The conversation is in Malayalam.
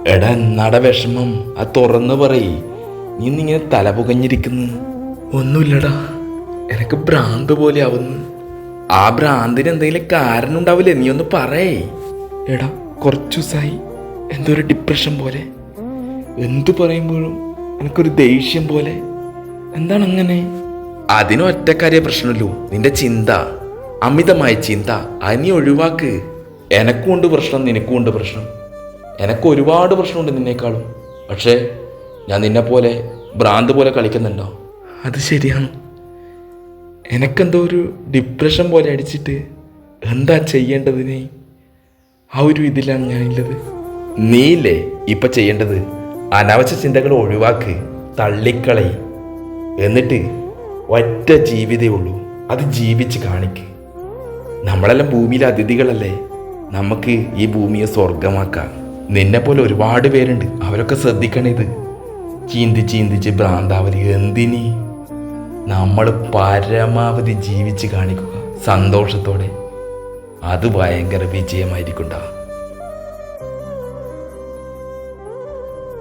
എടാ എന്നാടാ വിഷമം? ആ തുറന്നു പറയ്. നീ ഇന്നിങ്ങനെ തല പുകഞ്ഞിരിക്കുന്നു. ഒന്നുമില്ലടാ, എനക്ക് ഭ്രാന്ത് പോലെ ആവുന്നു. ആ ഭ്രാന്തിന് എന്തെങ്കിലും കാരണം ഉണ്ടാവില്ലേ? നീ ഒന്ന് പറയേ. എടാ കുറച്ചു ദിവസമായി എന്തോ ഒരു ഡിപ്രഷൻ പോലെ. എന്തു പറയുമ്പോഴും എനിക്കൊരു ദേഷ്യം പോലെ. എന്താണ് അങ്ങനെ? അതിന് ഒറ്റക്കാരിയ പ്രശ്നമല്ലോ, നിന്റെ ചിന്ത, അമിതമായ ചിന്ത. അത് നീ ഒഴിവാക്ക്. എനക്കും ഉണ്ട് പ്രശ്നം, നിനക്കും ഉണ്ട് പ്രശ്നം. എനക്ക് ഒരുപാട് പ്രശ്നമുണ്ട് നിന്നേക്കാളും. പക്ഷേ ഞാൻ നിന്നെ പോലെ ഭ്രാന്ത് പോലെ കളിക്കുന്നുണ്ടോ? അത് ശരിയാണ്. എനക്കെന്തോ ഒരു ഡിപ്രഷൻ പോലെ അടിച്ചിട്ട് എന്താ ചെയ്യേണ്ടതിന് ആ ഒരു ഇതിലാണ് ഞാനുള്ളത്. നീയില്ലേ ഇപ്പൊ ചെയ്യേണ്ടത്? അനാവശ്യ ചിന്തകൾ ഒഴിവാക്ക്, തള്ളിക്കളയി. എന്നിട്ട് ഒറ്റ ജീവിതേ ഉള്ളൂ, അത് ജീവിച്ച് കാണിക്ക്. നമ്മളെല്ലാം ഭൂമിയിലെ അതിഥികളല്ലേ, നമുക്ക് ഈ ഭൂമിയെ സ്വർഗമാക്കാം. നിന്നെ പോലെ ഒരുപാട് പേരുണ്ട്, അവരൊക്കെ ശ്രദ്ധിക്കണേ. ചിന്തിച്ച് ഭ്രാന്താവലി എന്തിനി? നമ്മൾ പരമാവധി ജീവിച്ച് കാണിക്കുക സന്തോഷത്തോടെ. അത് ഭയങ്കര വിജയമായിരിക്കുണ്ടാ.